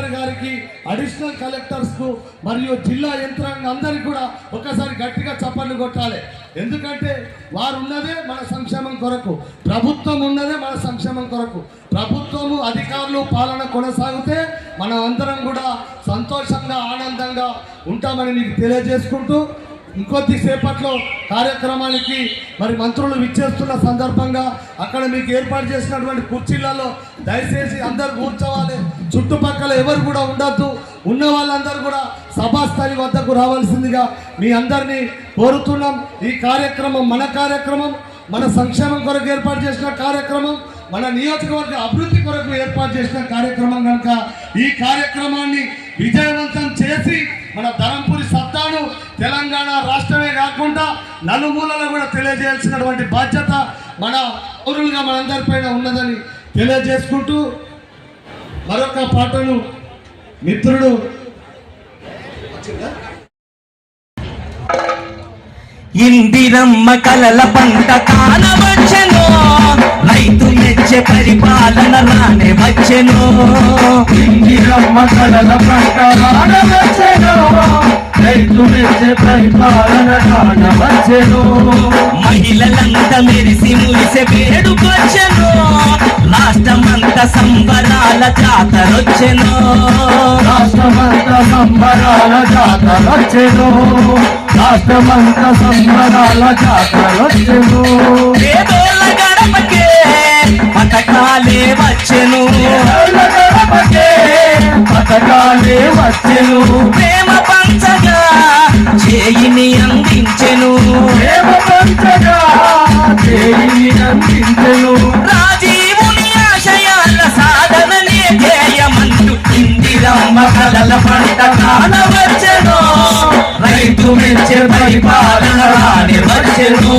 Collector గారికి, additional collectors కు మరియు జిల్లా యంత్రాంగం అందరికి కూడా ఒకసారి గట్టిగా చప్పట్లు కొట్టాలి. ఎందుకంటే వారు ఉన్నదే మన సంక్షేమం కొరకు, ప్రభుత్వం ఉన్నదే మన సంక్షేమం కొరకు. ప్రభుత్వము, అధికారులు, పాలన కొనసాగితే మనం అందరం కూడా సంతోషంగా ఆనందంగా ఉంటామని మీకు తెలియజేసుకుంటూ, ఇంకొద్దిసేపట్లో కార్యక్రమానికి మరి మంత్రులు విచ్చేస్తున్న సందర్భంగా అక్కడ మీకు ఏర్పాటు చేసినటువంటి కుర్చీలలో దయచేసి అందరు కూర్చోవాలి. చుట్టుపక్కల ఎవరు కూడా ఉండద్దు. ఉన్న వాళ్ళందరూ కూడా సభాస్థలి వద్దకు రావాల్సిందిగా మీ అందరినీ కోరుతున్నాం. ఈ కార్యక్రమం మన కార్యక్రమం, మన సంక్షేమం కొరకు ఏర్పాటు చేసిన కార్యక్రమం, మన నియోజకవర్గ అభివృద్ధి కొరకు ఏర్పాటు చేసిన కార్యక్రమం కనుక ఈ కార్యక్రమాన్ని విజయవంతం చేసి మన ధరంపూరి సత్తాను తెలంగాణ రాష్ట్రమే కాకుండా నలుమూలలో కూడా తెలియజేయాల్సినటువంటి బాధ్యత మన పౌరులుగా మనందరిపైన ఉన్నదని తెలియజేసుకుంటూ మరొక పాటను మిత్రుడు ఇందిరమ్మ కలల పంట కానవచ్చెను, రైతు మెచ్చే పరిపాలన రానే వచ్చెను. ఇందిరమ్మ కలల పంట కానవచ్చెను, రైతు మెచ్చే పరిపాలన కానవచ్చెను. మహిళలంతా మెరిసి మురిసే వేడుకొచ్చెను, రాష్ట్రమంతా సంబరాల జాతరొచ్చెను. రాష్ట్రమంతా సంబరాల జాతరొచ్చెను, రాష్ట్రమంతా సంబరాల జాతరొచ్చెను. పేదోళ్ళ గడపకే పథకాలే వచ్చెను, గడపకే పథకాలే వచ్చెను. ప్రేమ పంచగా చేయిని అందించెను, ప్రేమ పంచగా చేయిని అందించెను. రాజీవుని ఆశయాల సాధననే ధ్యేయమంటూ ఇందిరమ్మ కలల పంట కానవచ్చెను, రైతు మెచ్చే పరిపాలన రాని వచ్చెను.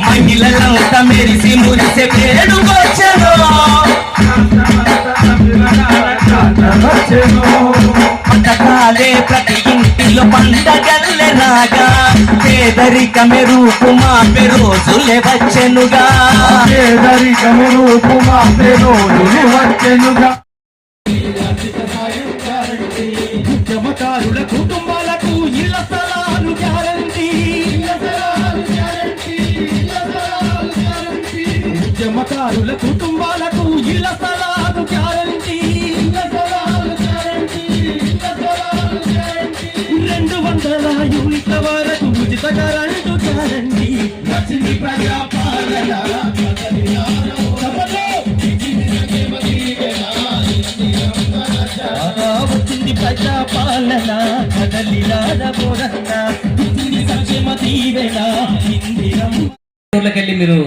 మహిళలంతా మెరిసి మురిసే వేడుకొచ్చెను, పథకాలే ప్రతి ఇంటిలో పండగల్లె రాగా, పేదరికమే రూపు మాపే రోజులే వచ్చెనుగా. పేదరికమే రూపు మాపే రోజులు వచ్చెనుగా. ఉద్యమకారుల కుటుంబాలకు ఇళ్ల స్థలాలు గ్యారంటీ, ఉద్యమకారుల కుటుంబాలకు ఇళ్ల స్థలాలు గ్యారంటీ, 200 యూనిట్ల వరకు ఉచిత కరెంటు గ్యారంటీ. వచ్చింది ప్రజాపాలన, వచ్చింది ప్రజాపాలన, కదలిలాడబోరన్న, వచ్చింది సంక్షేమ దీవెన ఇందిరం. ఊర్లోకెళ్ళి మీరు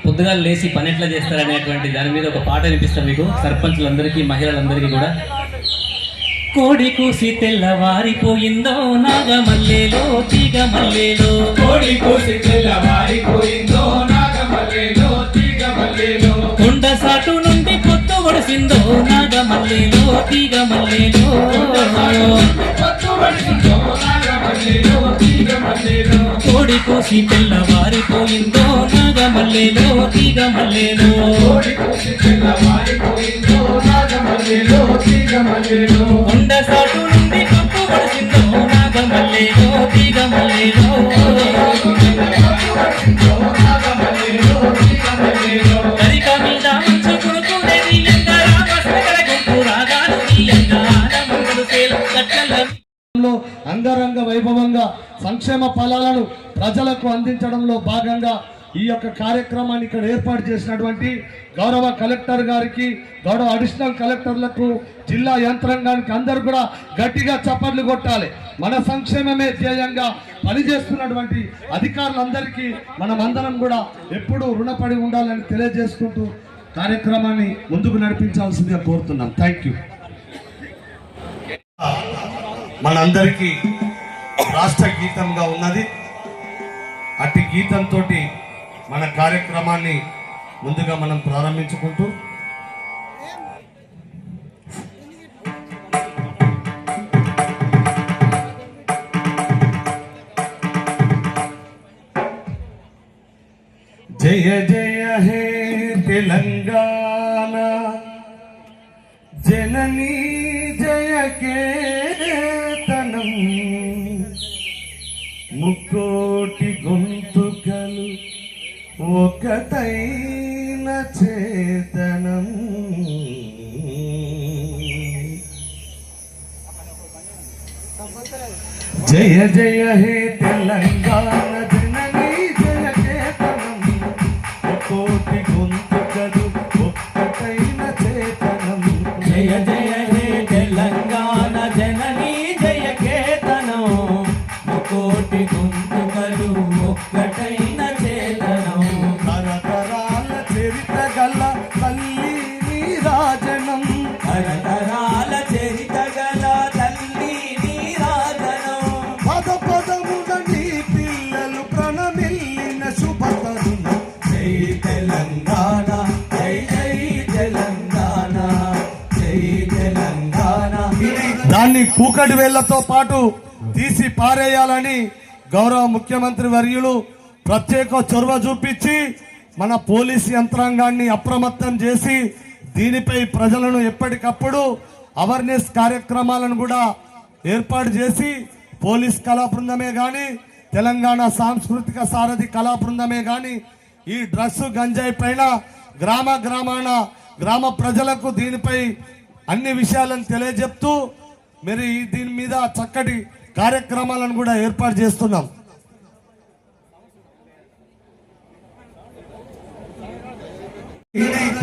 పొద్దుగా లేచి పని ఎట్లా చేస్తారనేటువంటి దాని మీద ఒక పాట వినిపిస్తాం మీకు, సర్పంచులందరికీ, మహిళలందరికీ కూడా. కోడి కూసి తెల్లవారిపోయిందో నాగమల్లేలో తీగ మల్లేలో, కోడి కూసి తెల్లవారిపోయిందో నాగమల్లేలో తీగ మల్లేలో. కొండ సాటు నుండి పొత్తు ఒడిసిందో నాగమల్లేలో తీగ మల్లేలో, కోడి కూసి తెల్లవారిపోయిందో నాగమల్లేలో తీగ మల్లేలో. కొండ సాటు నుండి పొత్తు ఒడిసిందో నాగమల్లేలో తీగ మల్లేలో, కరిక మీద మంచు కుడుకునేది ఎందరా వస్త్రకల గుంపు రాగాలు తీయంగా ఆనమందులు సేలు కట్టల. అంగరంగ వైభవంగా సంక్షేమ ఫలాలను ప్రజలకు అందించడంలో భాగంగా ఈ యొక్క కార్యక్రమాన్ని ఇక్కడ ఏర్పాటు చేసినటువంటి గౌరవ కలెక్టర్ గారికి, గౌరవ అడిషనల్ కలెక్టర్లకు, జిల్లా యంత్రాంగానికి అందరూ కూడా గట్టిగా చప్పట్లు కొట్టాలి. మన సంక్షేమమే ధ్యేయంగా పనిచేస్తున్నటువంటి అధికారులందరికీ మనమందరం కూడా ఎప్పుడూ రుణపడి ఉండాలని తెలియజేసుకుంటూ కార్యక్రమాన్ని ముందుకు నడిపించాల్సిందిగా కోరుతున్నాం. Thank you. మనందరికీ రాష్ట్ర గీతంగా ఉన్నది. అట్టి గీతంతో మన కార్యక్రమాన్ని ముందుగా మనం ప్రారంభించుకుంటూ జయ జయ హే తెలంగాణ జననీ, జయ జయకేతనం ముక్కోటి గొంతుకలు ఒకటైన చేతనం జయ జయ హే తెలంగాణ జననీ జయకేతనం ముక్కోటి గొంతుకలు ఒక్కటైన చేతనం జయ జయ హే తెలంగాణ జననీ జయ కేతనం ముకోటి గొంతుకలు ఒక్కటైన చేతనం తరతరాల చరిత గల తల్లి నీరాజనం తరతరాల చరిత గల తల్లి నీరాజనం పద పదమున నీ పిల్లలు ప్రణమిల్లిన శుభతరుణం జై తెలంగాణ జై జై తెలంగాణ జై తెలంగాణ దాన్ని కూకటి వేళ్లతో పాటు తీసి పారేయాలని గౌరవ ముఖ్యమంత్రి వర్యులు ప్రత్యేక చొరవ చూపించి మన పోలీస్ యంత్రాంగాన్ని అప్రమత్తం చేసి దీనిపై ప్రజలను ఎప్పటికప్పుడు అవేర్నెస్ కార్యక్రమాలను కూడా ఏర్పాటు చేసి పోలీస్ కళా బృందమే కానీ తెలంగాణ సాంస్కృతిక సారథి కళా బృందమే కానీ ఈ డ్రగ్స్ గంజాయి పైన గ్రామ ప్రజలకు దీనిపై అన్ని విషయాలను తెలియజెప్తూ మరి దీని మీద చక్కటి కార్యక్రమాలను కూడా ఏర్పాటు చేస్తున్నాం.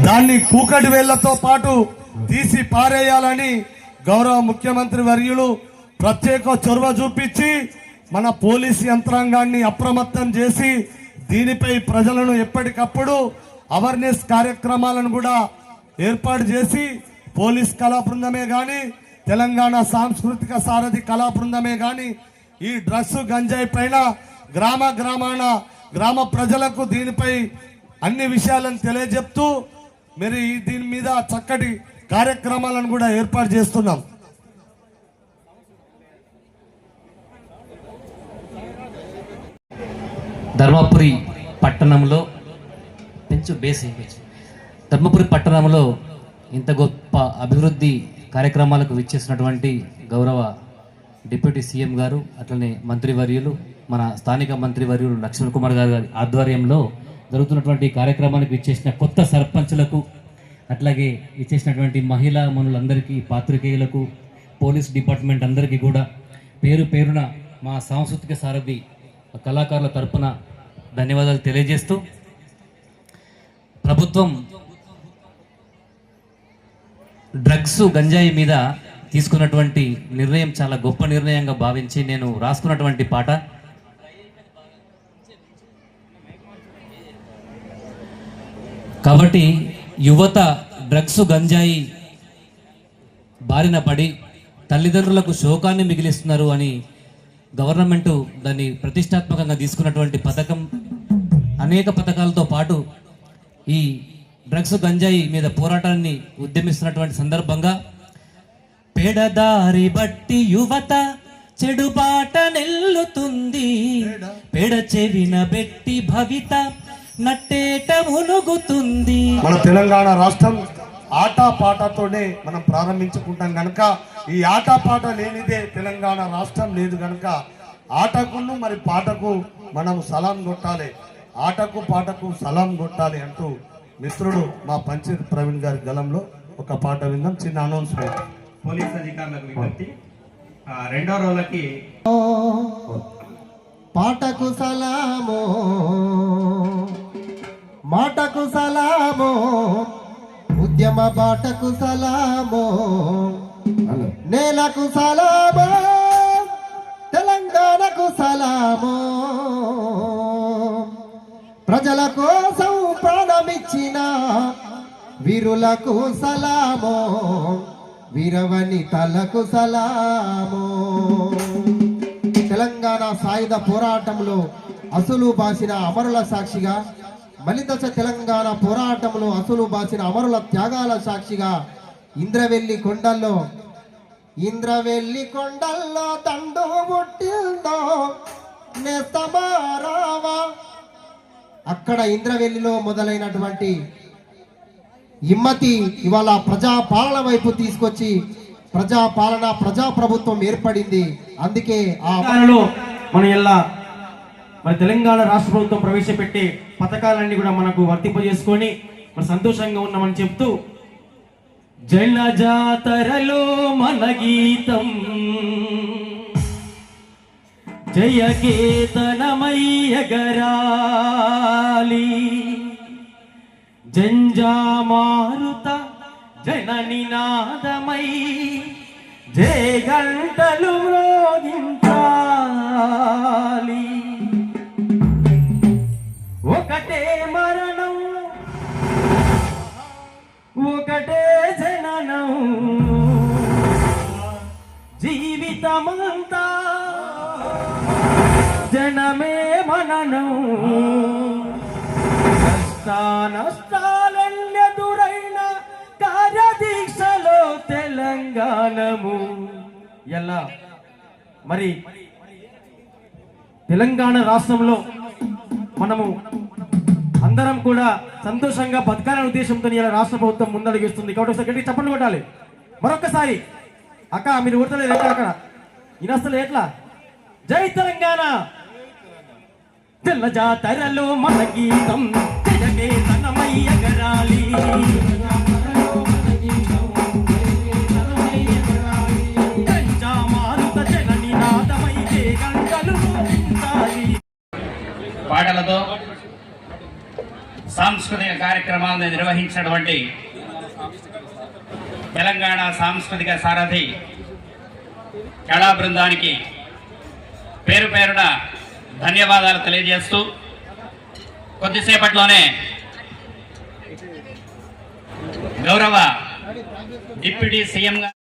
దాన్ని కూకటి వేళ్లతో పాటు తీసి పారేయాలని గౌరవ ముఖ్యమంత్రి వర్యులు ప్రత్యేక చొరవ చూపించి మన పోలీస్ యంత్రాంగాన్ని అప్రమత్తం చేసి దీనిపై ప్రజలను ఎప్పటికప్పుడు అవేర్నెస్ కార్యక్రమాలను కూడా ఏర్పాటు చేసి పోలీస్ కళా బృందమే కానీ తెలంగాణ సాంస్కృతిక సారథి కళా బృందమే కానీ ఈ డ్రగ్స్ గంజాయి పైన గ్రామ ప్రజలకు దీనిపై అన్ని విషయాలను తెలియజెప్తూ మరి దీని మీద చక్కటి కార్యక్రమాలను కూడా ఏర్పాటు చేస్తున్నాం. ధర్మపురి పట్టణంలో ధర్మపురి పట్టణంలో ఇంత గొప్ప అభివృద్ధి కార్యక్రమాలకు విచ్చేసినటువంటి గౌరవ డిప్యూటీ సీఎం గారు అట్లనే మంత్రివర్యులు మన స్థానిక మంత్రివర్యులు లక్ష్మణ్ కుమార్ గారి ఆధ్వర్యంలో జరుగుతున్నటువంటి కార్యక్రమానికి విచ్చేసిన కొత్త సర్పంచులకు అట్లాగే ఇచ్చేసినటువంటి మహిళా మనులందరికీ పాత్రికేయులకు పోలీస్ డిపార్ట్మెంట్ అందరికీ కూడా పేరు పేరున మా సాంస్కృతిక సారథి కళాకారుల తరపున ధన్యవాదాలు తెలియజేస్తూ ప్రభుత్వం డ్రగ్స్ గంజాయి మీద తీసుకున్నటువంటి నిర్ణయం చాలా గొప్ప నిర్ణయంగా భావించి నేను రాసుకున్నటువంటి పాట కాబట్టి యువత డ్రగ్స్ గంజాయి బారిన పడి తల్లిదండ్రులకు శోకాన్ని మిగిలిస్తున్నారు అని గవర్నమెంట్ దాన్ని ప్రతిష్టాత్మకంగా తీసుకున్నటువంటి పథకం అనేక పథకాలతో పాటు ఈ డ్రగ్స్ గంజాయి మీద పోరాటాన్ని ఉద్యమిస్తున్నటువంటి సందర్భంగా పెడదారి బట్టి యువత చెడు బాట నెల్లుతుంది పెడ చెవిన బెట్టి భవిత నట్టేట మునుగుతుంది. మన తెలంగాణ రాష్ట్రం ఆటా పాటతోనే మనం ప్రారంభించుకుంటాం కనుక ఈ ఆటా పాట లేనిదే తెలంగాణ రాష్ట్రం లేదు కనుక ఆటకును మరి పాటకు మనం సలాం కొట్టాలి, ఆటకు పాటకు సలాం కొట్టాలి అంటూ మిత్రుడు మా పంచాయత్ ప్రవీణ్ గారి గలంలో ఒక పాట విందాం. చిన్న అనౌన్స్మెంట్. పోలీస్ అధికారులకు విజ్ఞప్తి, రెండో రోజులకి పాటకు సలామో మాటకు సలామో ఉద్యమ బాటకు సలామో నేలకు సలామో తెలంగాణకు సలామో ప్రజల కోసం ప్రాణమిచ్చిన వీరులకు సలామో వీరవనితలకు సలామో. తెలంగాణ సాయుధ పోరాటంలో అసలు బాసిన అమరుల సాక్షిగా మలిదశ తెలంగాణ పోరాటంలో అసలు బాసిన అమరుల త్యాగాల సాక్షిగా ఇంద్రవెల్లి కొండల్లో దండు పుట్టిందో నేస్తమారావా. అక్కడ ఇంద్రవెల్లిలో మొదలైనటువంటి ఇమ్మతి ఇవాళ ప్రజా పాలన వైపు తీసుకొచ్చి ప్రజా పాలన ప్రజా ప్రభుత్వం ఏర్పడింది. అందుకే ఆ తెలంగాణలో మనం ఇలా మరి తెలంగాణ రాష్ట్ర ప్రభుత్వం ప్రవేశపెట్టే పథకాలన్నీ కూడా మనకు వర్తింపజేసుకొని మరి సంతోషంగా ఉన్నామని చెప్తూ జల జాతరలో మన గీతం జయ కేతనమయ్య గరాలి జంజామారుత జననినాదమై జయ గంటలు మ్రోగించాలి. ఒకటే మరణం ఒకటే జననం జీవితమంతా జనమే మననం నష్టాలెదురైన కార్యదీక్షలో తెలంగాణము. ఎలా మరి తెలంగాణ రాష్ట్రంలో మనము అందరం కూడా సంతోషంగా బతకాలనే ఉద్దేశంతో ఇలా రాష్ట్ర ప్రభుత్వం ముందడుగిస్తుంది. కాబట్టి ఒకసారి గట్టిగా చప్పట్లు కొట్టాలి మరొకసారి. అక్క మీరు ఊడతలేదు ఎక్కడ అక్కడ ఇనస్తలే ఎట్లా? జై తెలంగాణ. తెల్ల జాతరలో మన గీతం జయకే తనమయ్య గరాలి మారుత జనని నాదమై గంటలు పాటలతో సాంస్కృతిక కార్యక్రమాలను నిర్వహించినటువంటి తెలంగాణ సాంస్కృతిక సారథి కళా బృందానికి పేరు పేరున ధన్యవాదాలు తెలియజేస్తూ కొద్దిసేపట్లోనే గౌరవ డిప్యూటీ సీఎం